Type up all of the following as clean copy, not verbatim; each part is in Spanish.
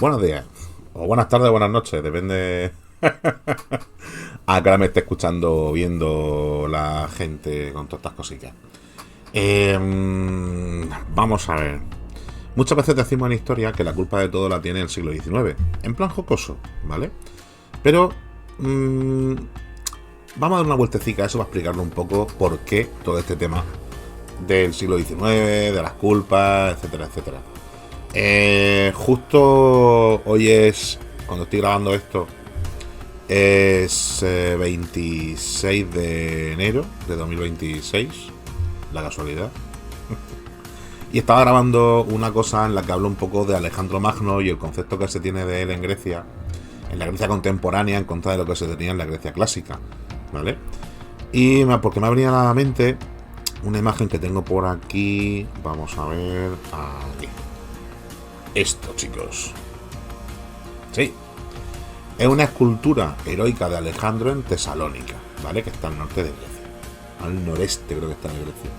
Buenos días, o buenas tardes o buenas noches, depende a qué hora me esté escuchando o viendo la gente con todas estas cositas. Vamos a ver. Muchas veces decimos en historia que la culpa de todo la tiene el siglo XIX, en plan jocoso, ¿vale? Pero mmm, vamos a dar una vueltecita a eso para explicarlo un poco por qué todo este tema del siglo XIX, de las culpas, etcétera, etcétera. Justo hoy es, cuando estoy grabando esto, es 26 de enero de 2026, la casualidad. Y estaba grabando una cosa en la que hablo un poco de Alejandro Magno y el concepto que se tiene de él en Grecia, en la Grecia contemporánea, en contra de lo que se tenía en la Grecia clásica, ¿vale? Y porque me ha venido a la mente una imagen que tengo por aquí, vamos a ver, aquí. Esto, chicos. Sí. Es una escultura heroica de Alejandro en Tesalónica, ¿vale? Que está al norte de Grecia. Al noreste creo que está de Grecia.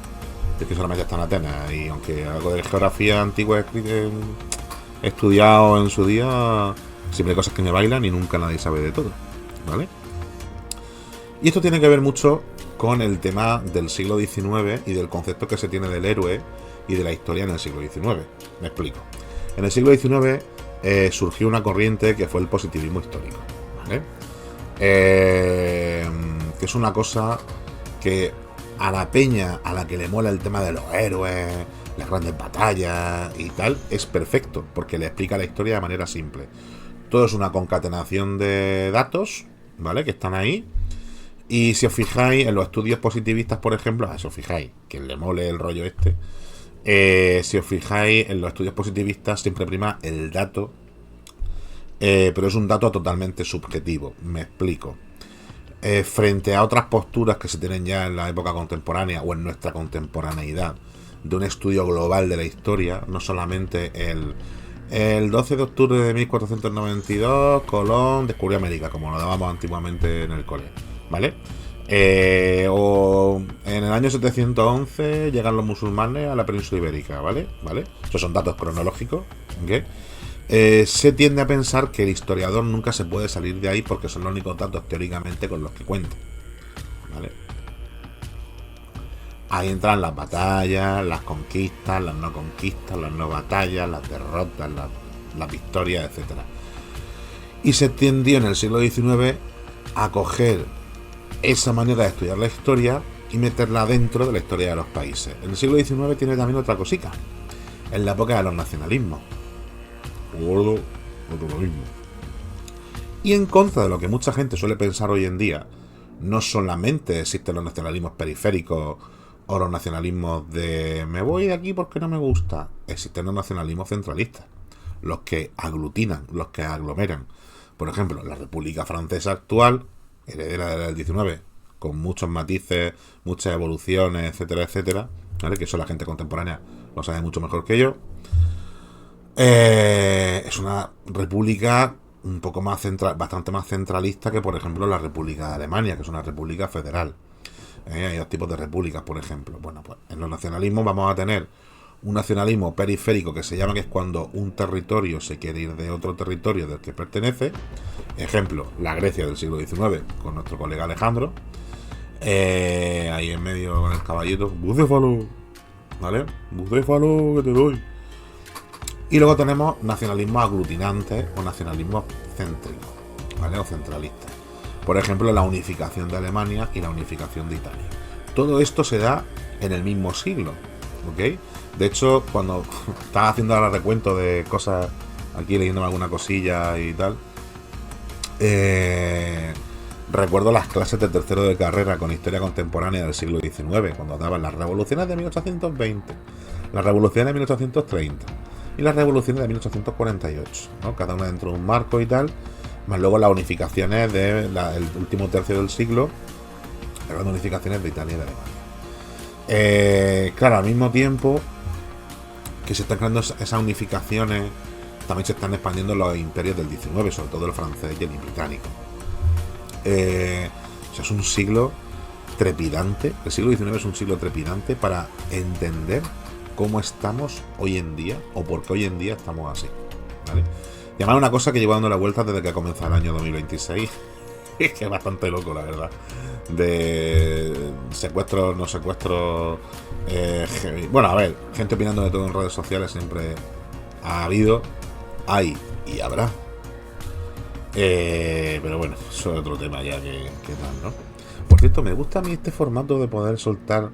Es que solamente está en Atenas. Y aunque algo de geografía antigua he estudiado en su día, siempre hay cosas que me bailan y nunca nadie sabe de todo, ¿vale? Y esto tiene que ver mucho con el tema del siglo XIX y del concepto que se tiene del héroe y de la historia en el siglo XIX. Me explico. En el siglo XIX surgió una corriente que fue el positivismo histórico, ¿vale? Que es una cosa que a la peña a la que le mola el tema de los héroes, las grandes batallas y tal, es perfecto, porque le explica la historia de manera simple. Todo es una concatenación de datos, ¿vale? Que están ahí. Y si os fijáis en los estudios positivistas, por ejemplo, si os fijáis, que le mole el rollo este, si os fijáis en los estudios positivistas siempre prima el dato, pero es un dato totalmente subjetivo. Me explico. Frente a otras posturas que se tienen ya en la época contemporánea o en nuestra contemporaneidad de un estudio global de la historia, no solamente el 12 de octubre de 1492 Colón descubrió América, como lo dábamos antiguamente en el cole, ¿vale? O en el año 711 llegan los musulmanes a la península ibérica, ¿vale? Estos son datos cronológicos, ¿ok? Se tiende a pensar que el historiador nunca se puede salir de ahí porque son los únicos datos teóricamente con los que cuenta, ¿vale? Ahí entran las batallas, las conquistas, las no batallas, las derrotas, las victorias, etcétera. Y se tendió en el siglo XIX a coger esa manera de estudiar la historia y meterla dentro de la historia de los países. En el siglo XIX tiene también otra cosica, en la época de los nacionalismos. Gordo, otro lo mismo. Y en contra de lo que mucha gente suele pensar hoy en día, no solamente existen los nacionalismos periféricos o los nacionalismos de me voy de aquí porque no me gusta, existen los nacionalismos centralistas, los que aglutinan, los que aglomeran. Por ejemplo, la República Francesa actual, heredera del 19, con muchos matices, muchas evoluciones, etcétera, etcétera, ¿vale? Que eso la gente contemporánea lo sabe mucho mejor que yo. Es una república un poco más bastante más centralista que, por ejemplo, la República de Alemania, que es una república federal. Hay dos tipos de repúblicas, por ejemplo. Bueno, pues en los nacionalismos vamos a tener un nacionalismo periférico que se llama, que es cuando un territorio se quiere ir de otro territorio del que pertenece. Ejemplo, la Grecia del siglo XIX, con nuestro colega Alejandro. Ahí en medio con el caballito, bucéfalo, ¿vale? Bucéfalo que te doy. Y luego tenemos nacionalismos aglutinantes o nacionalismos céntricos, ¿vale? O centralistas. Por ejemplo, la unificación de Alemania y la unificación de Italia. Todo esto se da en el mismo siglo, ¿ok? De hecho, cuando estaba haciendo ahora recuento de cosas, aquí leyéndome alguna cosilla y tal, recuerdo las clases de tercero de carrera con historia contemporánea del siglo XIX, cuando daban las revoluciones de 1820, las revoluciones de 1830 y las revoluciones de 1848, ¿no? Cada una dentro de un marco y tal, más luego las unificaciones del último tercio del siglo, las unificaciones de Italia y de Alemania. Claro, al mismo tiempo que se están creando esas unificaciones, también se están expandiendo los imperios del 19, sobre todo el francés y el británico. O sea, es un siglo trepidante. El siglo XIX es un siglo trepidante para entender cómo estamos hoy en día o por qué hoy en día estamos así, ¿vale? Y además una cosa que llevo dando la vuelta desde que comenzó el año 2026. Es que es bastante loco, la verdad. De secuestros, no secuestros. Bueno, a ver, gente opinando de todo en redes sociales siempre ha habido, hay y habrá. Pero bueno, eso es otro tema ya que tal, ¿no? Por cierto, me gusta a mí este formato de poder soltar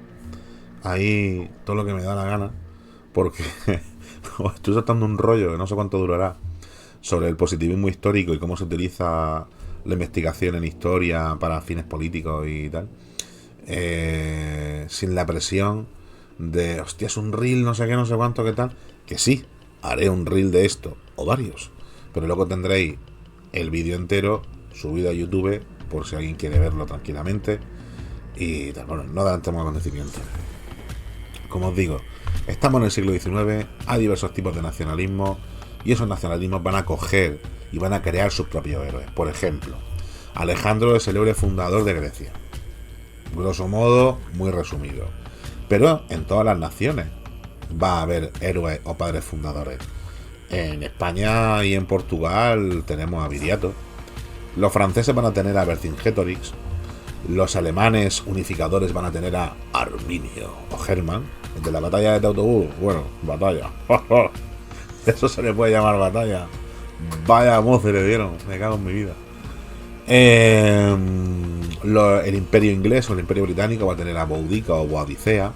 ahí todo lo que me da la gana. Porque estoy soltando un rollo que no sé cuánto durará sobre el positivismo histórico y cómo se utiliza la investigación en historia para fines políticos y tal. Sin la presión de, hostia, es un reel, no sé qué, no sé cuánto, qué tal. Que sí, haré un reel de esto, o varios. Pero luego tendréis el vídeo entero subido a YouTube, por si alguien quiere verlo tranquilamente. Y tal, bueno, no adelantemos acontecimientos. Como os digo, estamos en el siglo XIX, hay diversos tipos de nacionalismo, y esos nacionalismos van a coger y van a crear sus propios héroes. Por ejemplo, Alejandro es el héroe fundador de Grecia. Grosso modo, muy resumido. Pero en todas las naciones va a haber héroes o padres fundadores. En España y en Portugal tenemos a Viriato. Los franceses van a tener a Vercingetorix. Los alemanes unificadores van a tener a Arminio o Hermann. El de la batalla de Teutoburgo. Bueno, batalla. Eso se le puede llamar batalla. Vaya moce le dieron. Me cago en mi vida. El imperio inglés o el imperio británico va a tener a Boudica o Boadicea.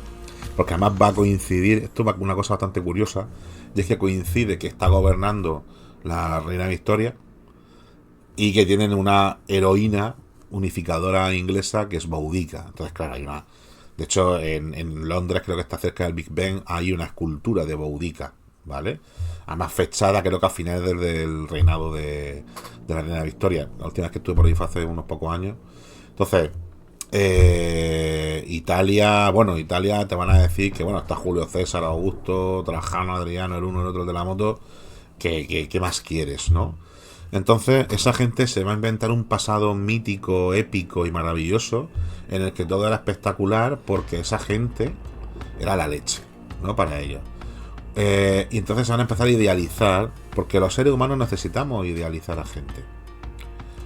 Porque además va a coincidir. Esto es una cosa bastante curiosa. Y es que coincide que está gobernando la reina Victoria. Y que tienen una heroína unificadora inglesa que es Boudica. Entonces, claro, hay una. De hecho, en Londres, creo que está cerca del Big Ben, hay una escultura de Boudica, ¿vale? Además fechada, creo que a finales del reinado de la reina Victoria. La última vez que estuve por ahí fue hace unos pocos años. Entonces, Italia, bueno, Italia te van a decir que, bueno, está Julio César, Augusto, Trajano, Adriano, el uno, el otro de la moto. ¿Qué más quieres, no? Entonces, esa gente se va a inventar un pasado mítico, épico y maravilloso en el que todo era espectacular porque esa gente era la leche, ¿no? Para ellos. Y entonces se van a empezar a idealizar, porque los seres humanos necesitamos idealizar a gente.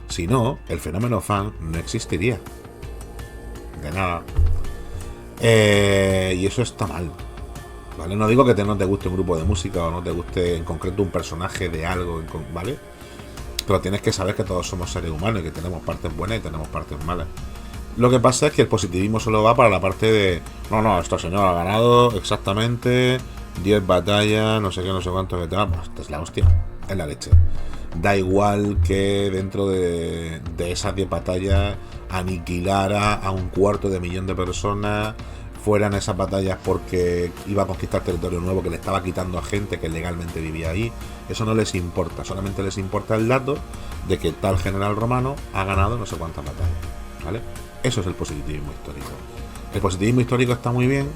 Si no, el fenómeno fan no existiría. De nada. Y eso está mal. ¿Vale? No digo que no te guste un grupo de música o no te guste en concreto un personaje de algo, ¿vale? Pero tienes que saber que todos somos seres humanos y que tenemos partes buenas y tenemos partes malas. Lo que pasa es que el positivismo solo va para la parte de no, este señor ha ganado exactamente 10 batallas, no sé qué, no sé cuánto, que tal. Pues esta es la hostia, es la leche. Da igual que dentro de esas 10 batallas aniquilara a 250.000 de personas, fueran esas batallas porque iba a conquistar territorio nuevo que le estaba quitando a gente que legalmente vivía ahí. Eso no les importa, solamente les importa el dato de que tal general romano ha ganado no sé cuántas batallas, ¿vale? Eso es el positivismo histórico. El positivismo histórico está muy bien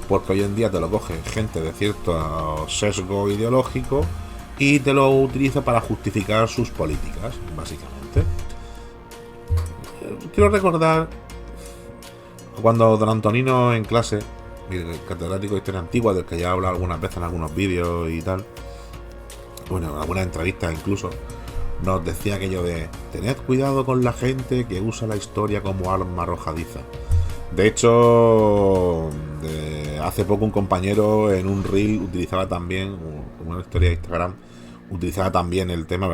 porque hoy en día te lo coge gente de cierto sesgo ideológico y te lo utiliza para justificar sus políticas, básicamente. Quiero recordar cuando don Antonino en clase, el catedrático de historia antigua, del que ya he hablado algunas veces en algunos vídeos y tal, bueno, en algunas entrevistas incluso, nos decía aquello de tened cuidado con la gente que usa la historia como arma arrojadiza. De hecho, hace poco un compañero en un reel utilizaba también, como una historia de Instagram, utilizaba también el tema,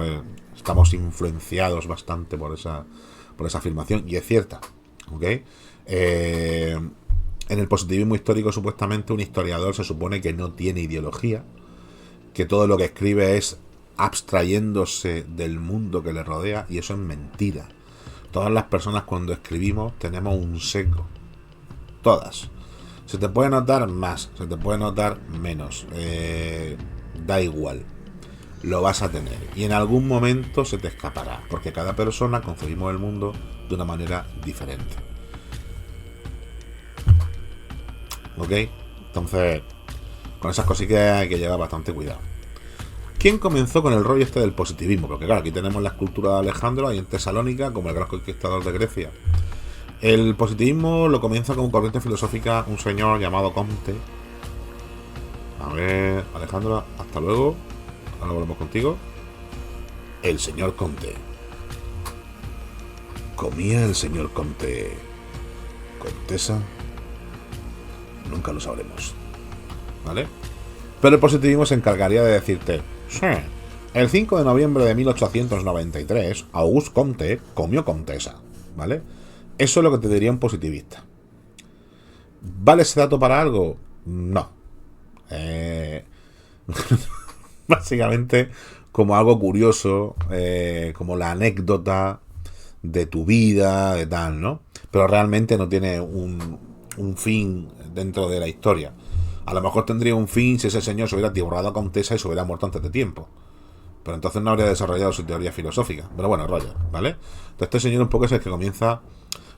estamos influenciados bastante por esa afirmación, y es cierta, ¿ok? En el positivismo histórico, supuestamente, un historiador se supone que no tiene ideología, que todo lo que escribe es abstrayéndose del mundo que le rodea, y eso es mentira. Todas las personas cuando escribimos tenemos un sesgo. Todas. Se te puede notar más, se te puede notar menos. Da igual. Lo vas a tener. Y en algún momento se te escapará. Porque cada persona concebimos el mundo de una manera diferente. ¿Ok? Entonces, con esas cositas hay que llevar bastante cuidado. ¿Quién comenzó con el rollo este del positivismo? Porque claro, aquí tenemos la escultura de Alejandro, ahí en Tesalónica, como el gran conquistador de Grecia. El positivismo lo comienza como corriente filosófica un señor llamado Comte. A ver, Alejandro, hasta luego. Ahora volvemos contigo. El señor Conte. ¿Comía el señor Conte Contesa? Nunca lo sabremos, ¿vale? Pero el positivismo se encargaría de decirte: sí, el 5 de noviembre de 1893, Auguste Comte comió Contesa, ¿vale? Eso es lo que te diría un positivista. ¿Vale ese dato para algo? No. Básicamente como algo curioso, como la anécdota de tu vida, de tal, ¿no? Pero realmente no tiene un fin dentro de la historia. A lo mejor tendría un fin si ese señor se hubiera tiborrado a Contesa y se hubiera muerto antes de tiempo. Pero entonces no habría desarrollado su teoría filosófica. Pero bueno, rollo, ¿vale? Entonces este señor un poco es el que comienza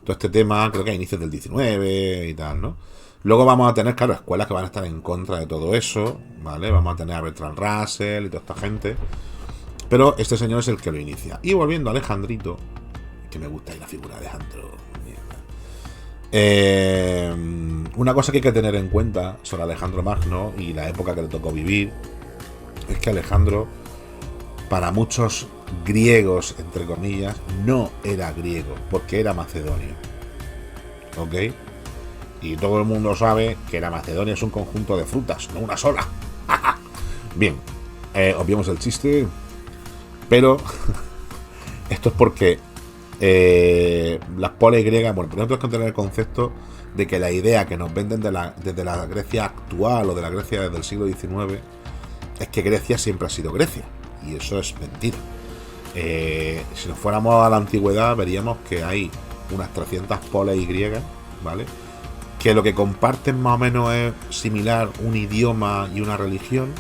todo este tema, creo que a inicios del 19 y tal, ¿no? Luego vamos a tener, claro, escuelas que van a estar en contra de todo eso, ¿vale? Vamos a tener a Bertrand Russell y toda esta gente. Pero este señor es el que lo inicia. Y volviendo a Alejandrito, que me gusta ahí la figura de Alejandro. Una cosa que hay que tener en cuenta sobre Alejandro Magno y la época que le tocó vivir es que Alejandro, para muchos griegos, entre comillas, no era griego, porque era macedonio. ¿Ok? Y todo el mundo sabe que la Macedonia es un conjunto de frutas, no una sola. Bien, obviamos el chiste, pero esto es porque las polis griegas, bueno, primero tenemos que tener el concepto de que la idea que nos venden desde la Grecia actual o de la Grecia desde el siglo XIX es que Grecia siempre ha sido Grecia, y eso es mentira. Si nos fuéramos a la antigüedad veríamos que hay unas 300 polis griegas, ¿vale?, que lo que comparten más o menos es similar, un idioma y una religión,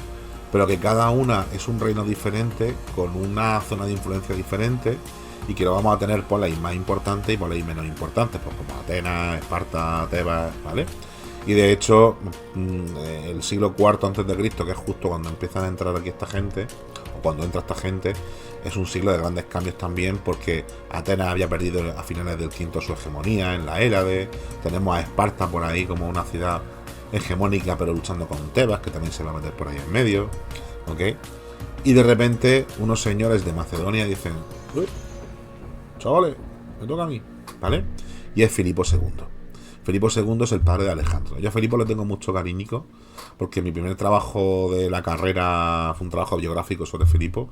pero que cada una es un reino diferente, con una zona de influencia diferente, y que lo vamos a tener polis más importantes y polis menos importantes, pues como Atenas, Esparta, Tebas, ¿vale? Y de hecho, el siglo IV antes de Cristo, que es justo cuando empiezan a entrar aquí esta gente, o cuando entra esta gente, es un siglo de grandes cambios también, porque Atenas había perdido a finales del V su hegemonía en la Hélade. Tenemos a Esparta por ahí como una ciudad hegemónica, pero luchando con Tebas, que también se va a meter por ahí en medio, ¿ok? Y de repente unos señores de Macedonia dicen: uy, chavales, me toca a mí, ¿vale? Y es Filipo II. Filipo II es el padre de Alejandro. Yo a Filipo le tengo mucho cariñico, porque mi primer trabajo de la carrera fue un trabajo biográfico sobre Filipo.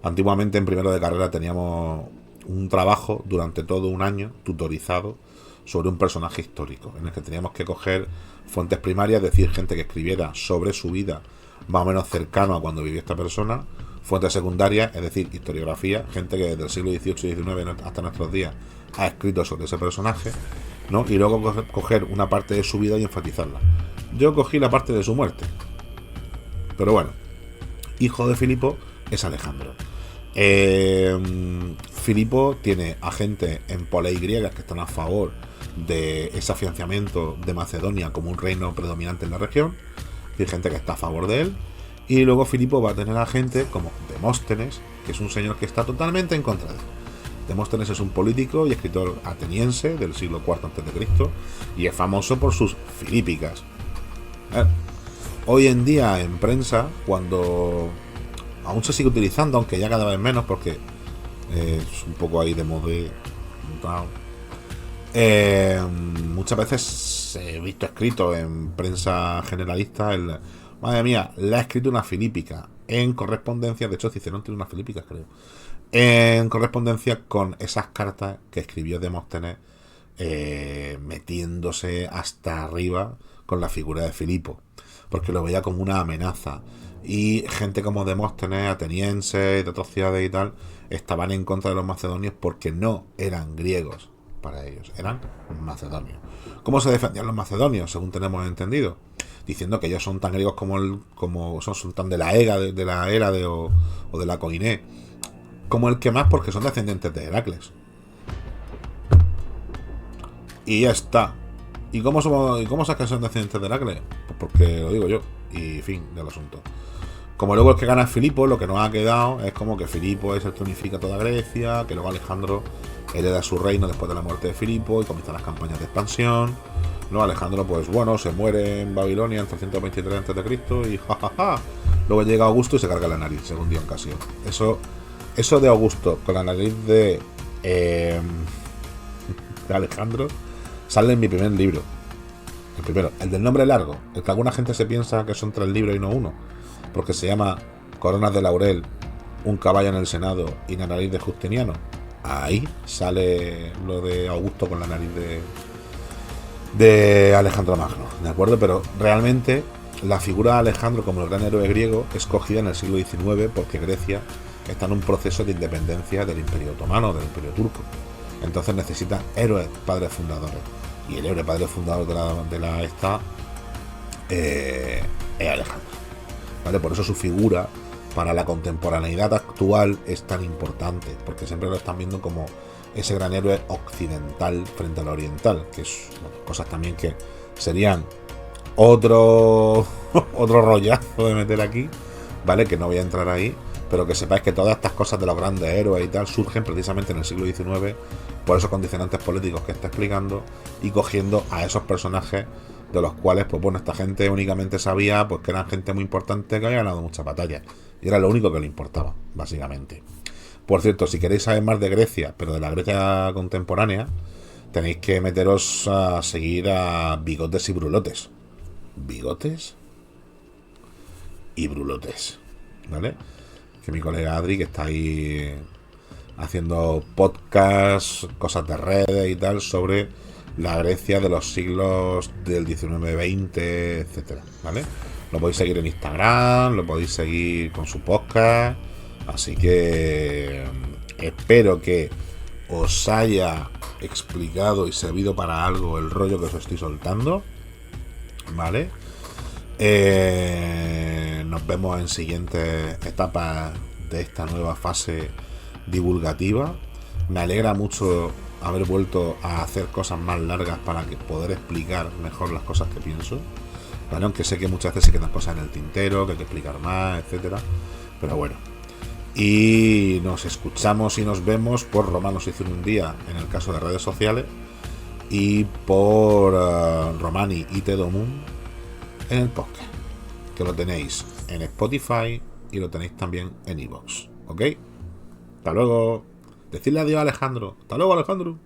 Antiguamente en primero de carrera teníamos un trabajo durante todo un año tutorizado sobre un personaje histórico, en el que teníamos que coger fuentes primarias, es decir, gente que escribiera sobre su vida más o menos cercano a cuando vivió esta persona; fuentes secundarias, es decir, historiografía, gente que desde el siglo XVIII y XIX hasta nuestros días ha escrito sobre ese personaje, ¿no? Y luego coger una parte de su vida y enfatizarla. Yo cogí la parte de su muerte. Pero bueno, hijo de Filipo es Alejandro. Filipo tiene a gente en polis griegas que están a favor de ese afianzamiento de Macedonia como un reino predominante en la región, y gente que está a favor de él. Y luego Filipo va a tener a gente como Demóstenes, que es un señor que está totalmente en contra de él. Demóstenes es un político y escritor ateniense del siglo IV a.C. y es famoso por sus filípicas. Hoy en día en prensa, cuando aún se sigue utilizando, aunque ya cada vez menos, porque es un poco ahí de moda, muchas veces he visto escrito en prensa generalista el: madre mía, le ha escrito una filípica, en correspondencia, de hecho Cicerón tiene unas filípicas, creo, en correspondencia con esas cartas que escribió Demóstenes, metiéndose hasta arriba con la figura de Filipo, porque lo veía como una amenaza. Y gente como Demóstenes, atenienses de otras ciudades y tal, estaban en contra de los macedonios porque no eran griegos para ellos, eran macedonios. ¿Cómo se defendían los macedonios, según tenemos entendido? Diciendo que ellos son tan griegos como son tan de la Hélade o de la Coiné, como el que más, porque son descendientes de Heracles. Y ya está. ¿Y cómo sabes que son descendientes de Heracles? Pues porque lo digo yo. Y fin del asunto. Como luego el que gana es Filipo, lo que nos ha quedado es como que Filipo es el que unifica toda Grecia, que luego Alejandro hereda su reino después de la muerte de Filipo y comienzan las campañas de expansión. Luego Alejandro, pues bueno, se muere en Babilonia en 323 a.C. y jajaja. Luego llega Augusto y se carga la nariz, según Dion Casio. Eso Eso de Augusto con la nariz de Alejandro sale en mi primer libro. El primero, el del nombre largo. El que alguna gente se piensa que son 3 libros y no uno. Porque se llama Coronas de Laurel, un caballo en el Senado y la nariz de Justiniano. Ahí sale lo de Augusto con la nariz de Alejandro Magno, ¿de acuerdo? Pero realmente la figura de Alejandro como el gran héroe griego es cogida en el siglo XIX porque Grecia está en un proceso de independencia del Imperio Otomano, del Imperio Turco. Entonces necesitan héroes padres fundadores. Y el héroe padre fundador de la esta es Alejandro. ¿Vale? Por eso su figura para la contemporaneidad actual es tan importante, porque siempre lo están viendo como ese gran héroe occidental frente al oriental, que es cosas también que serían otro rollazo de meter aquí, ¿vale? Que no voy a entrar ahí, pero que sepáis que todas estas cosas de los grandes héroes y tal surgen precisamente en el siglo XIX por esos condicionantes políticos que está explicando y cogiendo a esos personajes de los cuales, pues bueno, esta gente únicamente sabía pues que eran gente muy importante que había ganado muchas batallas y era lo único que le importaba, básicamente. Por cierto, si queréis saber más de Grecia, pero de la Grecia contemporánea, tenéis que meteros a seguir a Bigotes y Brulotes. Bigotes y Brulotes, ¿vale? Que mi colega Adri, que está ahí haciendo podcasts, cosas de redes y tal, sobre la Grecia de los siglos del 19-20, etcétera, ¿vale? Lo podéis seguir en Instagram, lo podéis seguir con su podcast, así que espero que os haya explicado y servido para algo el rollo que os estoy soltando, ¿vale? Nos vemos en siguientes etapas de esta nueva fase divulgativa. Me alegra mucho haber vuelto a hacer cosas más largas para que poder explicar mejor las cosas que pienso, ¿vale? Aunque sé que muchas veces se quedan cosas en el tintero, que hay que explicar más, etcétera, pero bueno. Y nos escuchamos y nos vemos por Romanos hizo un día en el caso de redes sociales y por Romani y Tedomun en el podcast, que lo tenéis en Spotify y lo tenéis también en iVoox, ¿ok? Hasta luego. Decirle adiós a Alejandro. Hasta luego, Alejandro.